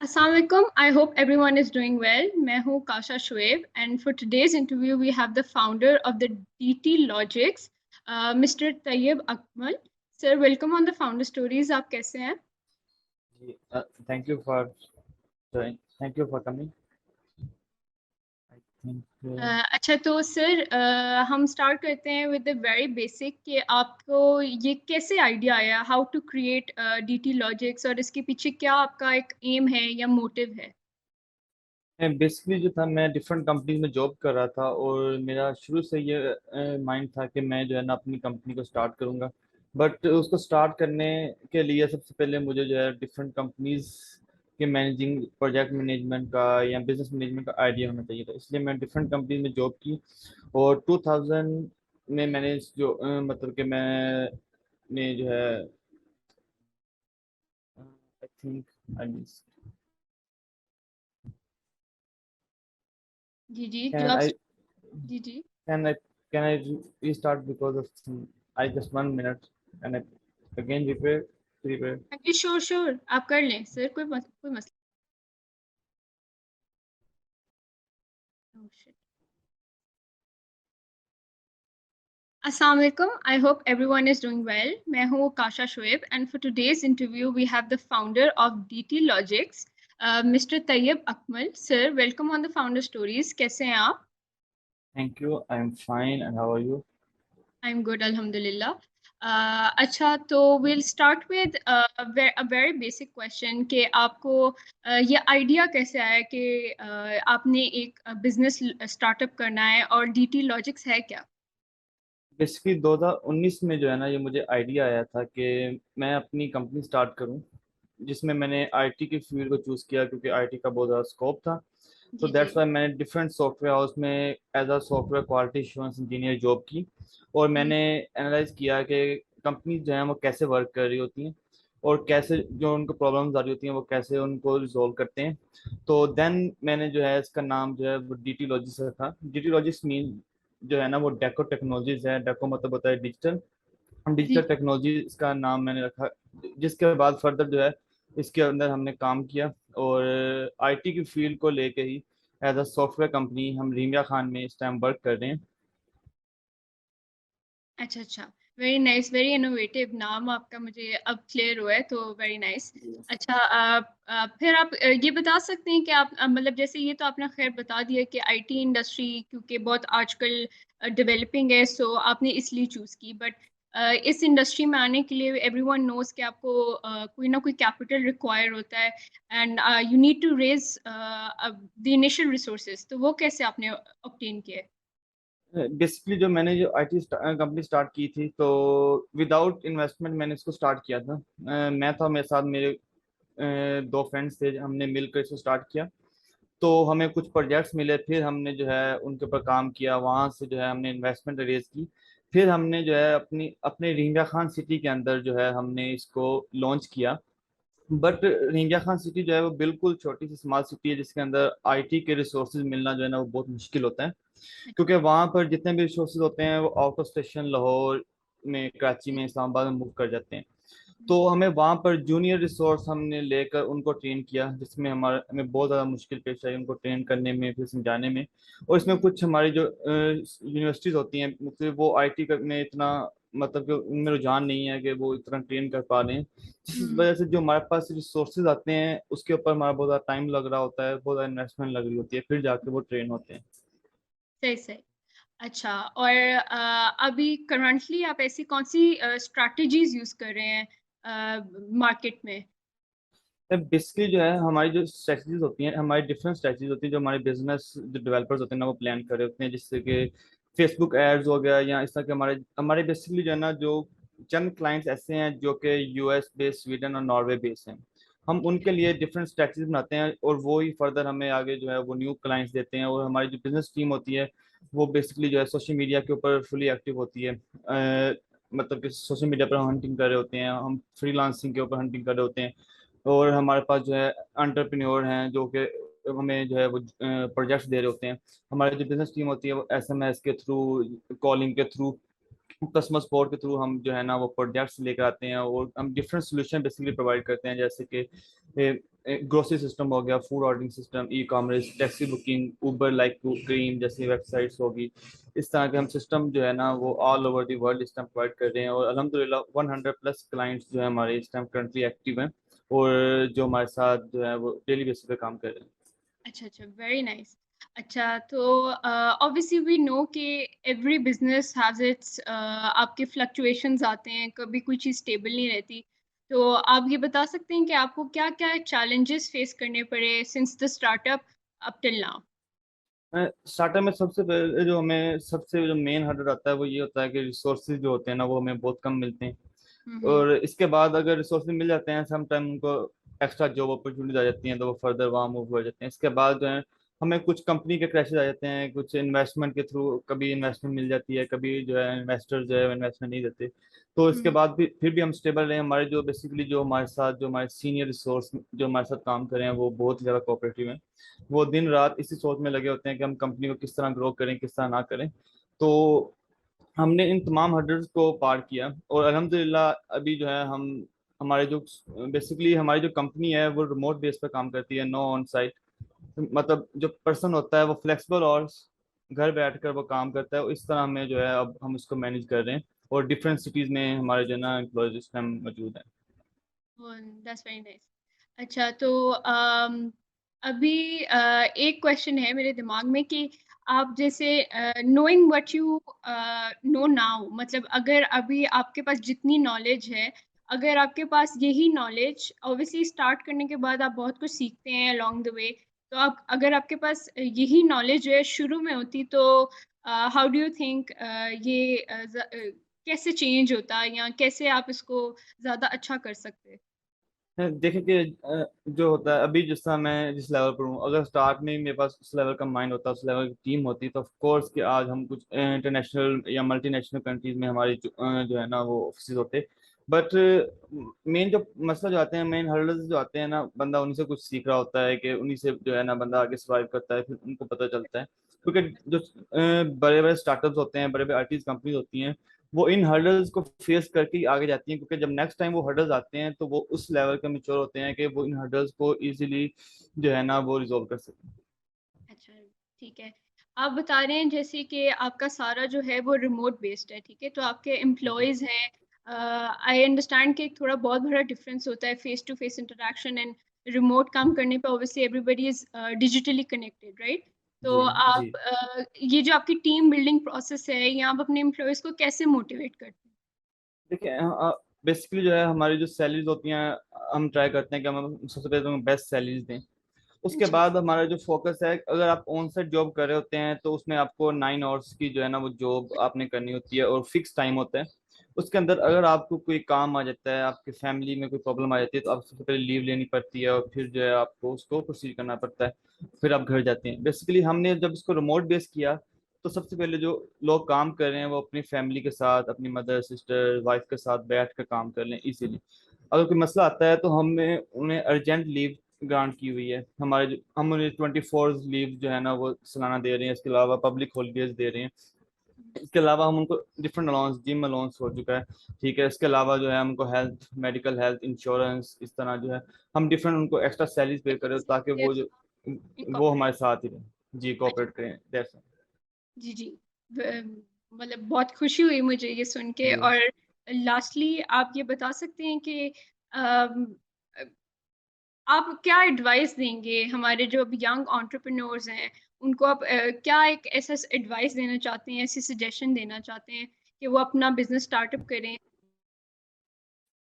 Assalamualaikum. I hope everyone is doing well. मैं हूँ काशा Shoaib and for today's interview we have the founder of the DT Logics, Mr. Tayyib Akmal. Sir, welcome on the Founder Stories. आप कैसे हैं? Thank you for thank you for coming. I think अच्छा तो sir हम start करते हैं with the very basic कि आपको ये कैसे आइडिया आया how to create DT Logics और इसके पीछे क्या आपका एक एम है या मोटिव है? मैं बेसिकली जो था मैं डिफरेंट कंपनीज में जॉब कर रहा था और मेरा शुरू से ये माइंड था कि मैं जो है ना अपनी कंपनी को स्टार्ट करूंगा। बट उसको स्टार्ट करने के लिए सबसे पहले मुझे जो है डिफरेंट कंपनीज के मैनेजिंग प्रोजेक्ट मैनेजमेंट का या बिजनेस मैनेजमेंट का आइडिया होना चाहिए था, इसलिए मैं डिफरेंट कंपनीज में जॉब की। और 2000 में मैंने जो मतलब कि मैंने जो है आई थिंक आई जी जी जो कैन आप आई जी जी Can I can I restart because of I just 1 minute and I again repair. हाँ जी श्योर श्योर आप कर लें सर कोई मसला Oh, shit. Assalamu alaikum. I hope everyone is doing well. मैं हूँ काशा Shoaib and for today's interview we have the founder of DT Logics, Mr. Tayyib Akmal. Sir, welcome on the Founder Stories. कैसे हैं आप? Thank you. I'm fine. And how are you? I'm good, alhamdulillah. अच्छा तो we'll start with a very basic question कि आपको ये idea कैसे आया कि आपने एक बिजनेस स्टार्टअप करना है और DT Logics है क्या? बेसिकली 2019 में जो है ना ये मुझे आइडिया आया था कि मैं अपनी कंपनी स्टार्ट करूं, जिसमें मैंने आईटी की फील्ड को चूज किया क्योंकि आईटी का बहुत ज़्यादा स्कोप था। तो जी जी दैट्स वाई मैंने डिफरेंट सॉफ्टवेयर हाउस में as a software quality assurance engineer job की। और हम्म, मैंने एनालाइज किया कि कंपनी जो है वो कैसे वर्क कर रही होती हैं और कैसे जो उनको प्रॉब्लम्स आ रही होती हैं वो कैसे उनको रिजोल्व करते हैं। तो देन मैंने जो है इसका नाम जो है वो डीटी लॉजिक्स रखा। डीटी लॉजिक्स मीन जो है ना वो डेको टेक्नोलॉजीज है। डेको मतलब होता है डिजिटल, जी डिजिटल टेक्नोलॉजी इसका नाम मैंने रखा। जिसके बाद फर्दर जो है इसके अंदर हमने काम किया और आईटी की फील्ड को लेके ही एज अ सॉफ्टवेयर कंपनी हम रीमिया खान में इस टाइम वर्क कर रहे हैं। अच्छा अच्छा वेरी नाइस वेरी इनोवेटिव नाम आपका मुझे अब क्लियर हुआ है तो वेरी नाइस। अच्छा फिर आप ये बता सकते हैं कि आप मतलब जैसे ये तो आपने खैर बता दिया कि आईटी इंडस्ट्री क्योंकि बहुत आजकल डेवलपिंग है सो आपने इसलिए चूज की बट इस इंडस्ट्री में आने के लिए एवरीवन नोज कि आपको कोई ना कोई कैपिटल रिक्वायर होता है and you need to raise the initial resources तो वो कैसे आपने ऑब्टेन किया है? बेसिकली जो मैंने जो आईटी कंपनी स्टार्ट की थी तो विदाउट इन्वेस्टमेंट मैंने इसको स्टार्ट किया था। मैं था, मेरे साथ मेरे दो फ्रेंड्स थे, हमने मिलकर इसको स्टार्ट किया। तो हमें कुछ प्रोजेक्ट्स मिले, फिर हमने जो है उनके ऊपर काम किया, वहां से जो है हमने इन्वेस्टमेंट रेज की। फिर हमने जो है अपनी अपने रिंगा खान सिटी के अंदर जो है हमने इसको लॉन्च किया। बट रिंगा खान सिटी जो है वो बिल्कुल छोटी सी स्मॉल सिटी है, जिसके अंदर आईटी के रिसोर्सेज मिलना जो है ना वो बहुत मुश्किल होता है। क्योंकि वहां पर जितने भी रिसोर्सेज होते हैं वो आउट ऑफ स्टेशन लाहौर में, कराची में, इस्लामाबाद में मूव कर जाते हैं। तो हमें वहां पर जूनियर रिसोर्स हमने लेकर उनको ट्रेन किया, जिसमें हमारा हमें बहुत ज़्यादा मुश्किल पेश आई उनको ट्रेन करने में, फिर समझाने में। और इसमें कुछ हमारी जो यूनिवर्सिटीज़ होती हैं मतलब वो आईटी में इतना मतलब कि उनमें रुझान नहीं है कि वो इतना ट्रेन कर पा रहे हैं। जिस हम्म, वजह से जो हमारे पास रिसोर्सेज आते हैं उसके ऊपर हमारा बहुत ज़्यादा टाइम लग रहा होता है, बहुत ज़्यादा इन्वेस्टमेंट लग रही होती है, फिर जाके वो ट्रेन होते हैं। सही सही। अच्छा और अभी करंटली आप ऐसी कौन सी स्ट्रैटेजीज यूज कर रहे हैं मार्केट में? बेसिकली जो है हमारी जो स्ट्रेटजीज होती हैं, हमारी डिफरेंट स्ट्रेटजीज होती हैं जो हमारे बिजनेस जो डेवलपर्स होते हैं ना वो प्लान कर रहे होते हैं, जिससे कि फेसबुक एड्स हो गया या इस तरह के हमारे हमारे बेसिकली जो है ना जो चंद क्लाइंट्स ऐसे हैं जो कि यूएस बेस्ड, स्वीडन और नॉर्वे बेस्ड हैं। हम उनके लिए डिफरेंट स्ट्रेटजीज बनाते हैं और वो ही फर्दर हमें आगे जो है वो न्यू क्लाइंट्स देते हैं। और हमारी जो बिजनेस टीम होती है वो बेसिकली जो है सोशल मीडिया के ऊपर फुली एक्टिव होती है। मतलब कि सोशल मीडिया पर हम हंटिंग कर रहे होते हैं, हम फ्रीलांसिंग के ऊपर हंटिंग कर रहे होते हैं। और हमारे पास जो है एंटरप्रेन्योर हैं जो कि हमें जो है वो प्रोजेक्ट्स दे रहे होते हैं। हमारी जो बिजनेस टीम होती है वो एसएमएस के थ्रू, कॉलिंग के थ्रू कस्टमर सपोर्ट के थ्रू हम जो है ना वो प्रोडक्ट्स लेकर आते हैं और हम डिफरेंट सोल्यूशन बेसिकली प्रोवाइड करते हैं, जैसे कि ग्रोसरी सिस्टम हो गया, food ordering system, e commerce, taxi booking, Uber like Careem जैसी वेबसाइट्स होगी। इस तरह के हम सिस्टम जो है ना वो ऑल ओवर दी वर्ल्ड इस टाइम प्रोवाइड कर रहे हैं, और अल्हम्दुलिल्लाह 100+ क्लाइंट्स जो है हमारे इस टाइम करंटली एक्टिव हैं और जो हमारे साथ जो है वो डेली बेसिस पे काम कर रहे हैं। अच्छा अच्छा, वेरी नाइस। अच्छा, तो ऑब्वियसली वी नो कि एवरी बिजनेस हैज इट्स, आपके फ्लक्चुएशंस आते हैं, कभी कोई चीज़ स्टेबल नहीं रहती। तो आप ये बता सकते हैं कि आपको क्या क्या चैलेंजेस फेस करने पड़े since the startup up till now? Startup में सबसे जो मेन हर्डल आता है वो ये होता है कि रिसोर्सेज जो होते हैं ना वो हमें बहुत कम मिलते हैं। हम्म। और इसके बाद अगर रिसोर्सेज मिल जाते हैं, सम टाइम उनको एक्स्ट्रा जॉब अपॉर्चुनिटीज आ जाती हैं तो वो फर्दर वहाँ मूव हो जाते हैं। इसके बाद जो है हमें कुछ कंपनी के क्रैशेज आ जाते हैं, कुछ इन्वेस्टमेंट के थ्रू कभी इन्वेस्टमेंट मिल जाती है, कभी जो है इन्वेस्टर जो है इन्वेस्टमेंट नहीं देते। तो इसके हम्म। बाद भी फिर भी हम स्टेबल रहे। हमारे जो बेसिकली जो हमारे साथ जो हमारे सीनियर रिसोर्स जो हमारे साथ काम कर रहे हैं वो बहुत ही ज़्यादा कोऑपरेटिव हैं। वो दिन रात इसी सोच में लगे होते हैं कि हम कंपनी को किस तरह ग्रो करें, किस तरह ना करें। तो हमने इन तमाम हर्डल्स को पार किया और अल्हम्दुलिल्लाह अभी जो है हम हमारे जो बेसिकली हमारी जो कंपनी है वो रिमोट बेस पर काम करती है, नो ऑन साइट। मतलब जो पर्सन होता है वो फ्लेक्सिबल और घर बैठकर वो काम करता है। इस तरह हमें जो है अब हम इसको मैनेज कर रहे हैं और डिफरेंट सिटीज में हमारे जो है ना एम्प्लॉयज इस टाइम मौजूद हैं। That's very nice. अच्छा, तो अभी एक क्वेश्चन है मेरे दिमाग में कि आप जैसे knowing what you know now, मतलब अगर अभी आपके पास जितनी नॉलेज है, अगर आपके पास यही नॉलेज, ऑब्वियसली स्टार्ट करने के बाद आप बहुत कुछ सीखते हैं अलोंग द वे, तो आप अगर आपके पास यही नॉलेज जो है शुरू में होती, तो हाउ डू यू थिंक ये कैसे चेंज होता, या कैसे आप इसको ज्यादा अच्छा कर सकते? देखिए कि जो होता है अभी जिस तरह मैं जिस लेवल पर हूँ, अगर स्टार्ट में ही मेरे पास उस लेवल का माइंड होता, उस लेवल की टीम होती, तो ऑफ कोर्स कि आज हम कुछ इंटरनेशनल या मल्टीनेशनल कंट्रीज में हमारे जो है ना वो ऑफिस होते। बट मेन जो मसला जो आते हैं, मेन हर्डल्स जो आते हैं ना, बंदा उन्हीं से कुछ सीख रहा होता है कि उन्हीं से जो है ना बंदा आगे सर्वाइव करता है, फिर उनको पता चलता है। क्योंकि जो बड़े बड़े स्टार्टअप्स होते हैं, बड़े बड़े आईटी कंपनीज होती हैं, वो इन हर्डल्स को फेस करके ही आगे जाती हैं, क्योंकि जब नेक्स्ट टाइम वो हर्डल्स आते हैं तो वो उस लेवल के मेच्योर होते हैं कि वो इन हर्डल्स को इजीली जो है ना वो रिजॉल्व कर सकें। अच्छा, ठीक है। आप बता रहे हैं जैसे कि आपका सारा जो है वो रिमोट बेस्ड है, ठीक है, तो आपके एम्प्लॉयज हैं। आई अंडरस्टैंड कि एक थोड़ा बहुत बड़ा डिफरेंस होता है face to face interaction and remote काम करने पे, obviously everybody is digitally connected, right? तो जी जी। आप ये जो आपकी टीम बिल्डिंग प्रोसेस है, या आप अपने एम्प्लॉयज को कैसे मोटिवेट करते हैं? देखिए बेसिकली जो है हमारी जो सैलरीज होती हैं, हम ट्राई करते हैं कि हम सबसे पहले तो बेस्ट सैलरीज दें। उसके अच्छा। बाद हमारा जो फोकस है, अगर आप ऑन साइट जॉब कर रहे होते हैं तो उसमें आपको 9 आवर्स की जो है ना वो जॉब आपने करनी होती है और फिक्स टाइम होता है। उसके अंदर अगर आपको कोई काम आ जाता है, आपकी फैमिली में कोई प्रॉब्लम आ जाती है, तो आप सबसे पहले लीव लेनी पड़ती है और फिर जो है आपको उसको प्रोसीड करना पड़ता है। फिर आप घर जाते हैं। बेसिकली हमने जब इसको रिमोट बेस किया तो सबसे पहले जो लोग काम कर रहे हैं वो अपनी फैमिली के साथ, अपनी मदर सिस्टर वाइफ के साथ बैठ कर काम कर लें इजीली। अगर कोई मसला आता है तो हमने उन्हें अर्जेंट लीव ग्रांट की हुई है। हम उन्हें 24 लीव जो है ना वो सालाना दे रहे हैं। इसके अलावा पब्लिक हॉलीडेज दे रहे हैं। इसके अलावा हम उनको डिफरेंट अलाउंस, जिम अलाउंस हो चुका है, ठीक है। इसके अलावा जो है हमको हेल्थ, मेडिकल हेल्थ इंश्योरेंस, इस तरह जो है हम डिफरेंट उनको एक्स्ट्रा सैलरीज पे करें ताकि वो जो वो हमारे इनकॉर्पोरेट। साथ ही रहे, जी कोऑपरेट करें। दैट्स जी जी। मतलब बहुत खुशी हुई मुझे ये सुन के। जी। और लास्टली आप ये बता सकते हैं कि अम, अ, आप क्या एडवाइस देंगे हमारे जो अब यंग एंटरप्रेन्योर्स हैं, उनको आप क्या एक ऐसा एडवाइस देना चाहते हैं, ऐसी सजेशन देना चाहते हैं कि वो अपना बिजनेस स्टार्टअप करें?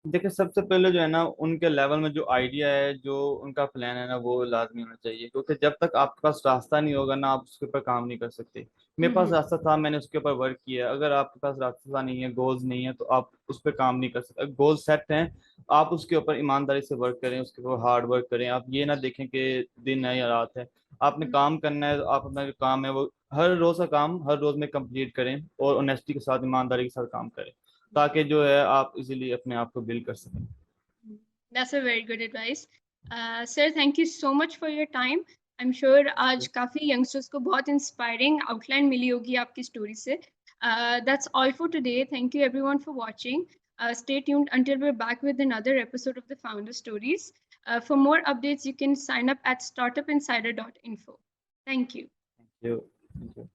देखिए सबसे पहले जो है ना उनके लेवल में जो आइडिया है, जो उनका प्लान है ना, वो लाजमी होना चाहिए। क्योंकि जब तक आपके पास रास्ता नहीं होगा ना, आप उसके ऊपर काम नहीं कर सकते। मेरे पास हम्म। रास्ता था, मैंने उसके ऊपर वर्क किया। अगर आपके पास रास्ता नहीं है, गोल्स नहीं है, तो आप उस पर काम नहीं कर सकते। गोल सेट हैं, आप उसके ऊपर ईमानदारी से वर्क करें, उसके ऊपर हार्ड वर्क करें। आप ये ना देखें कि दिन है या रात है, आपने हम्म। काम करना है। तो आप अपना जो काम है वो हर रोज का काम हर रोज में कंप्लीट करें और ऑनेस्टी के साथ, ईमानदारी के साथ काम करें, ताकि जो है आप इजीली अपने आप को बिल्ड कर सकें। That's a very good advice. Sir, thank you so much for your time. I'm sure आज काफी यंगस्टर्स को बहुत इंस्पायरिंग आउटलाइन मिली होगी आपकी स्टोरी से। That's all for today. Thank you everyone for watching. Stay tuned until we're back with another episode of the Founder Stories. For more updates, you can sign up at startupinsider.info. Thank you. Thank you. Thank you.